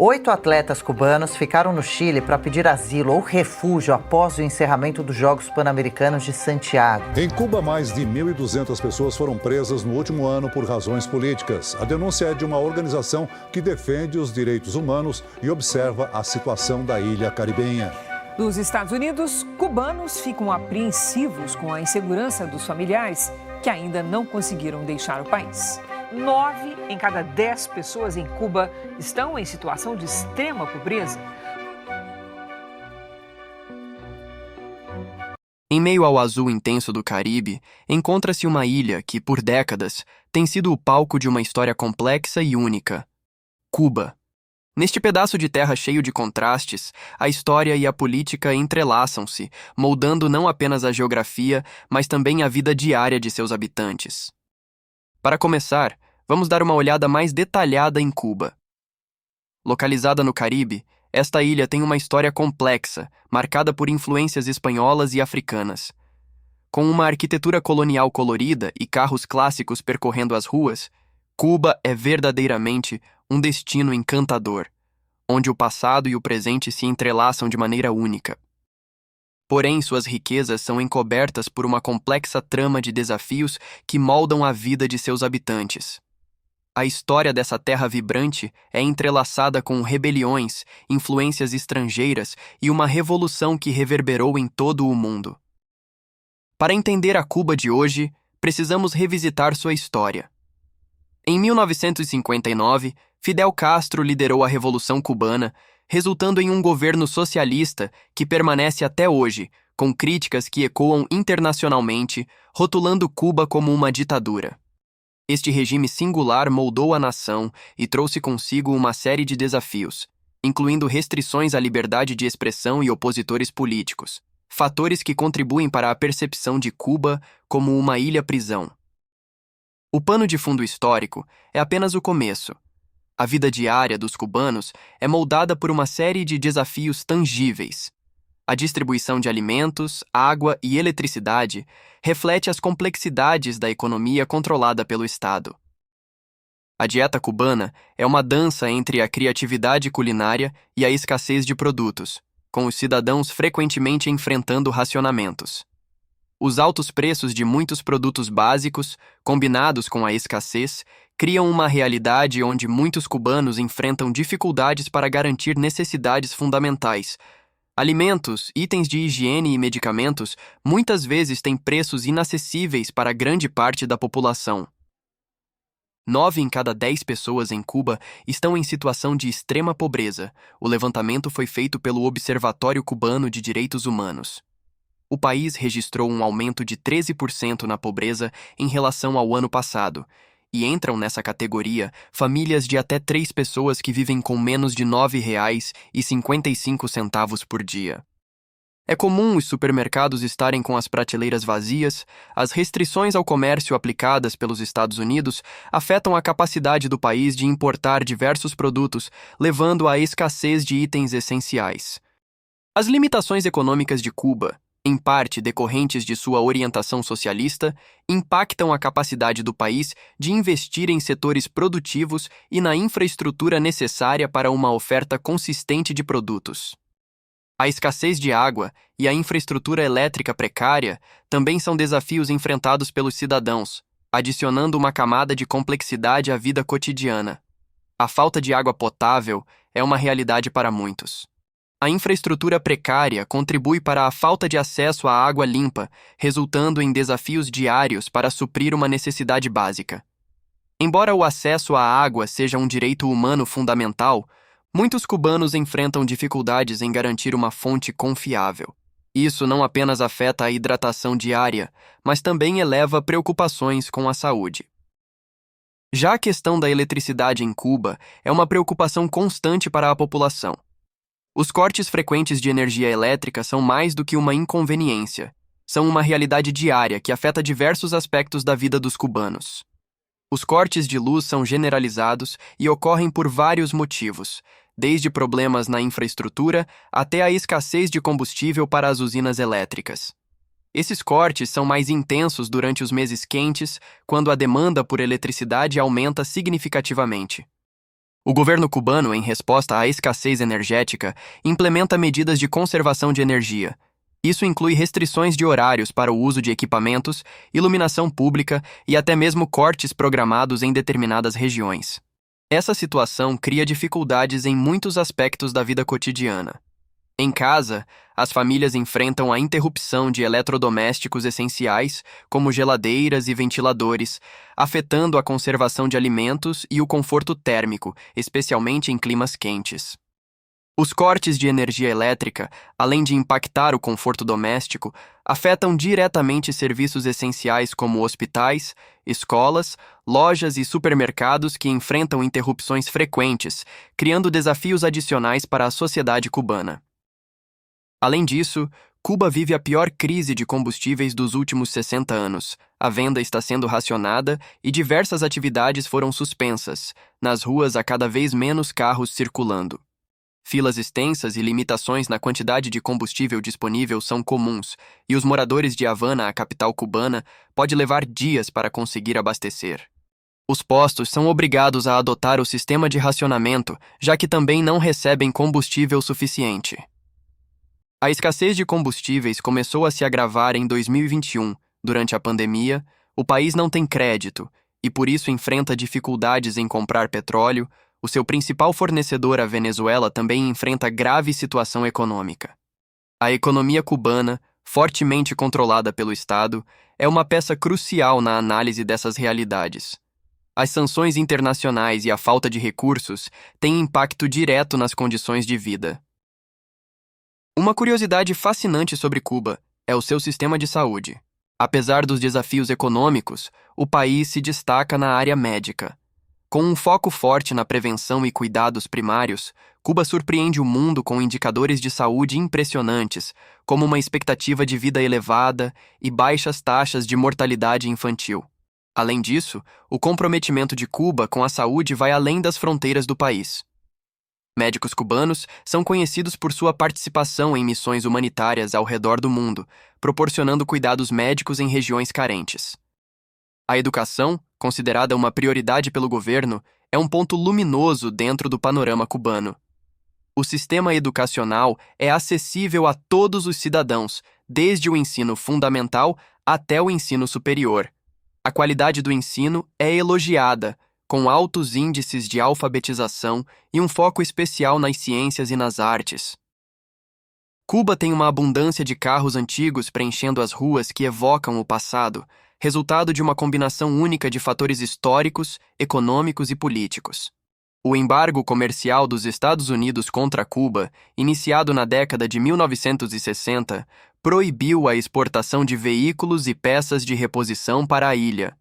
8 atletas cubanos ficaram no Chile para pedir asilo ou refúgio após o encerramento dos Jogos Pan-Americanos de Santiago. Em Cuba, mais de 1.200 pessoas foram presas no último ano por razões políticas. A denúncia é de uma organização que defende os direitos humanos e observa a situação da ilha caribenha. Nos Estados Unidos, cubanos ficam apreensivos com a insegurança dos familiares que ainda não conseguiram deixar o país. 9 em cada 10 pessoas em Cuba estão em situação de extrema pobreza. Em meio ao azul intenso do Caribe, encontra-se uma ilha que, por décadas, tem sido o palco de uma história complexa e única: Cuba. Neste pedaço de terra cheio de contrastes, a história e a política entrelaçam-se, moldando não apenas a geografia, mas também a vida diária de seus habitantes. Para começar, vamos dar uma olhada mais detalhada em Cuba. Localizada no Caribe, esta ilha tem uma história complexa, marcada por influências espanholas e africanas. Com uma arquitetura colonial colorida e carros clássicos percorrendo as ruas, Cuba é verdadeiramente um destino encantador, onde o passado e o presente se entrelaçam de maneira única. Porém, suas riquezas são encobertas por uma complexa trama de desafios que moldam a vida de seus habitantes. A história dessa terra vibrante é entrelaçada com rebeliões, influências estrangeiras e uma revolução que reverberou em todo o mundo. Para entender a Cuba de hoje, precisamos revisitar sua história. Em 1959, Fidel Castro liderou a Revolução Cubana, resultando em um governo socialista que permanece até hoje, com críticas que ecoam internacionalmente, rotulando Cuba como uma ditadura. Este regime singular moldou a nação e trouxe consigo uma série de desafios, incluindo restrições à liberdade de expressão e opositores políticos, fatores que contribuem para a percepção de Cuba como uma ilha-prisão. O pano de fundo histórico é apenas o começo. A vida diária dos cubanos é moldada por uma série de desafios tangíveis. A distribuição de alimentos, água e eletricidade reflete as complexidades da economia controlada pelo Estado. A dieta cubana é uma dança entre a criatividade culinária e a escassez de produtos, com os cidadãos frequentemente enfrentando racionamentos. Os altos preços de muitos produtos básicos, combinados com a escassez, criam uma realidade onde muitos cubanos enfrentam dificuldades para garantir necessidades fundamentais. Alimentos, itens de higiene e medicamentos muitas vezes têm preços inacessíveis para grande parte da população. 9 em cada 10 pessoas em Cuba estão em situação de extrema pobreza. O levantamento foi feito pelo Observatório Cubano de Direitos Humanos. O país registrou um aumento de 13% na pobreza em relação ao ano passado, e entram nessa categoria famílias de até 3 pessoas que vivem com menos de R$ 9,55 por dia. É comum os supermercados estarem com as prateleiras vazias. As restrições ao comércio aplicadas pelos Estados Unidos afetam a capacidade do país de importar diversos produtos, levando à escassez de itens essenciais. As limitações econômicas de Cuba, em parte decorrentes de sua orientação socialista, impactam a capacidade do país de investir em setores produtivos e na infraestrutura necessária para uma oferta consistente de produtos. A escassez de água e a infraestrutura elétrica precária também são desafios enfrentados pelos cidadãos, adicionando uma camada de complexidade à vida cotidiana. A falta de água potável é uma realidade para muitos. A infraestrutura precária contribui para a falta de acesso à água limpa, resultando em desafios diários para suprir uma necessidade básica. Embora o acesso à água seja um direito humano fundamental, muitos cubanos enfrentam dificuldades em garantir uma fonte confiável. Isso não apenas afeta a hidratação diária, mas também eleva preocupações com a saúde. Já a questão da eletricidade em Cuba é uma preocupação constante para a população. Os cortes frequentes de energia elétrica são mais do que uma inconveniência. São uma realidade diária que afeta diversos aspectos da vida dos cubanos. Os cortes de luz são generalizados e ocorrem por vários motivos, desde problemas na infraestrutura até a escassez de combustível para as usinas elétricas. Esses cortes são mais intensos durante os meses quentes, quando a demanda por eletricidade aumenta significativamente. O governo cubano, em resposta à escassez energética, implementa medidas de conservação de energia. Isso inclui restrições de horários para o uso de equipamentos, iluminação pública e até mesmo cortes programados em determinadas regiões. Essa situação cria dificuldades em muitos aspectos da vida cotidiana. Em casa, as famílias enfrentam a interrupção de eletrodomésticos essenciais, como geladeiras e ventiladores, afetando a conservação de alimentos e o conforto térmico, especialmente em climas quentes. Os cortes de energia elétrica, além de impactar o conforto doméstico, afetam diretamente serviços essenciais como hospitais, escolas, lojas e supermercados que enfrentam interrupções frequentes, criando desafios adicionais para a sociedade cubana. Além disso, Cuba vive a pior crise de combustíveis dos últimos 60 anos. A venda está sendo racionada e diversas atividades foram suspensas. Nas ruas há cada vez menos carros circulando. Filas extensas e limitações na quantidade de combustível disponível são comuns, e os moradores de Havana, a capital cubana, pode levar dias para conseguir abastecer. Os postos são obrigados a adotar o sistema de racionamento, já que também não recebem combustível suficiente. A escassez de combustíveis começou a se agravar em 2021. Durante a pandemia, o país não tem crédito e por isso enfrenta dificuldades em comprar petróleo. O seu principal fornecedor, a Venezuela, também enfrenta grave situação econômica. A economia cubana, fortemente controlada pelo Estado, é uma peça crucial na análise dessas realidades. As sanções internacionais e a falta de recursos têm impacto direto nas condições de vida. Uma curiosidade fascinante sobre Cuba é o seu sistema de saúde. Apesar dos desafios econômicos, o país se destaca na área médica. Com um foco forte na prevenção e cuidados primários, Cuba surpreende o mundo com indicadores de saúde impressionantes, como uma expectativa de vida elevada e baixas taxas de mortalidade infantil. Além disso, o comprometimento de Cuba com a saúde vai além das fronteiras do país. Médicos cubanos são conhecidos por sua participação em missões humanitárias ao redor do mundo, proporcionando cuidados médicos em regiões carentes. A educação, considerada uma prioridade pelo governo, é um ponto luminoso dentro do panorama cubano. O sistema educacional é acessível a todos os cidadãos, desde o ensino fundamental até o ensino superior. A qualidade do ensino é elogiada, com altos índices de alfabetização e um foco especial nas ciências e nas artes. Cuba tem uma abundância de carros antigos preenchendo as ruas que evocam o passado, resultado de uma combinação única de fatores históricos, econômicos e políticos. O embargo comercial dos Estados Unidos contra Cuba, iniciado na década de 1960, proibiu a exportação de veículos e peças de reposição para a ilha.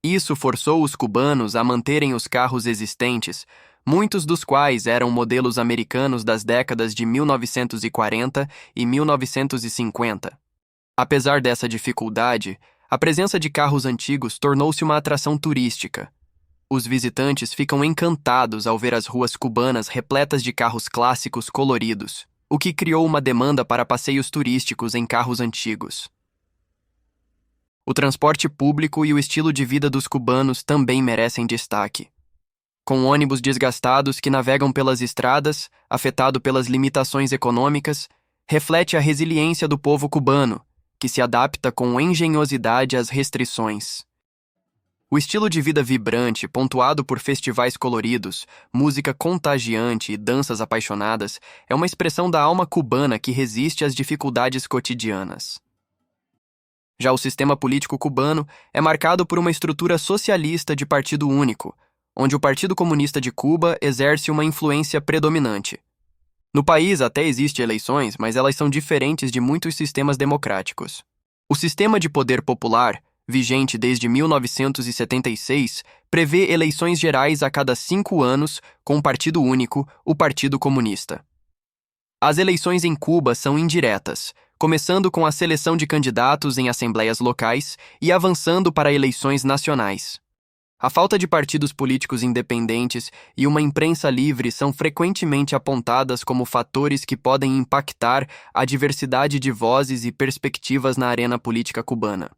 Isso forçou os cubanos a manterem os carros existentes, muitos dos quais eram modelos americanos das décadas de 1940 e 1950. Apesar dessa dificuldade, a presença de carros antigos tornou-se uma atração turística. Os visitantes ficam encantados ao ver as ruas cubanas repletas de carros clássicos coloridos, o que criou uma demanda para passeios turísticos em carros antigos. O transporte público e o estilo de vida dos cubanos também merecem destaque. Com ônibus desgastados que navegam pelas estradas, afetado pelas limitações econômicas, reflete a resiliência do povo cubano, que se adapta com engenhosidade às restrições. O estilo de vida vibrante, pontuado por festivais coloridos, música contagiante e danças apaixonadas, é uma expressão da alma cubana que resiste às dificuldades cotidianas. Já o sistema político cubano é marcado por uma estrutura socialista de partido único, onde o Partido Comunista de Cuba exerce uma influência predominante. No país até existem eleições, mas elas são diferentes de muitos sistemas democráticos. O sistema de poder popular, vigente desde 1976, prevê eleições gerais a cada 5 anos com um partido único, o Partido Comunista. As eleições em Cuba são indiretas, começando com a seleção de candidatos em assembleias locais e avançando para eleições nacionais. A falta de partidos políticos independentes e uma imprensa livre são frequentemente apontadas como fatores que podem impactar a diversidade de vozes e perspectivas na arena política cubana.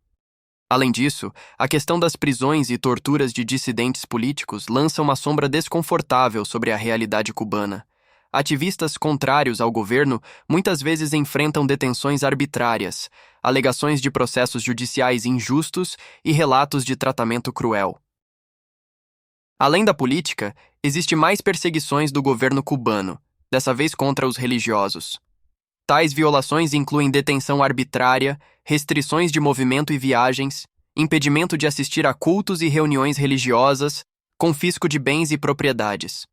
Além disso, a questão das prisões e torturas de dissidentes políticos lança uma sombra desconfortável sobre a realidade cubana. Ativistas contrários ao governo muitas vezes enfrentam detenções arbitrárias, alegações de processos judiciais injustos e relatos de tratamento cruel. Além da política, existe mais perseguições do governo cubano, dessa vez contra os religiosos. Tais violações incluem detenção arbitrária, restrições de movimento e viagens, impedimento de assistir a cultos e reuniões religiosas, confisco de bens e propriedades.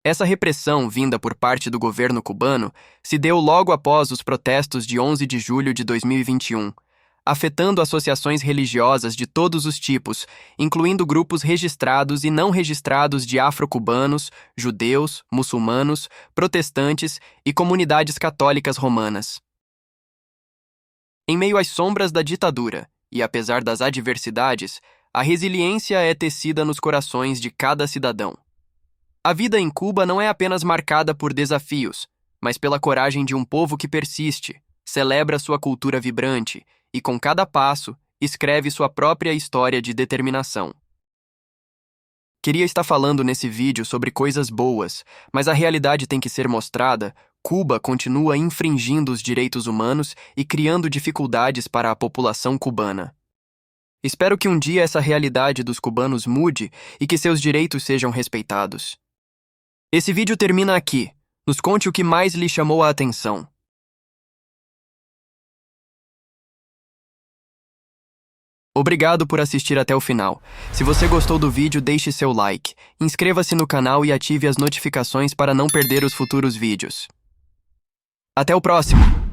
Essa repressão, vinda por parte do governo cubano, se deu logo após os protestos de 11 de julho de 2021, afetando associações religiosas de todos os tipos, incluindo grupos registrados e não registrados de afro-cubanos, judeus, muçulmanos, protestantes e comunidades católicas romanas. Em meio às sombras da ditadura, e apesar das adversidades, a resiliência é tecida nos corações de cada cidadão. A vida em Cuba não é apenas marcada por desafios, mas pela coragem de um povo que persiste, celebra sua cultura vibrante e, com cada passo, escreve sua própria história de determinação. Queria estar falando nesse vídeo sobre coisas boas, mas a realidade tem que ser mostrada. Cuba continua infringindo os direitos humanos e criando dificuldades para a população cubana. Espero que um dia essa realidade dos cubanos mude e que seus direitos sejam respeitados. Esse vídeo termina aqui. Nos conte o que mais lhe chamou a atenção. Obrigado por assistir até o final. Se você gostou do vídeo, deixe seu like, inscreva-se no canal e ative as notificações para não perder os futuros vídeos. Até o próximo!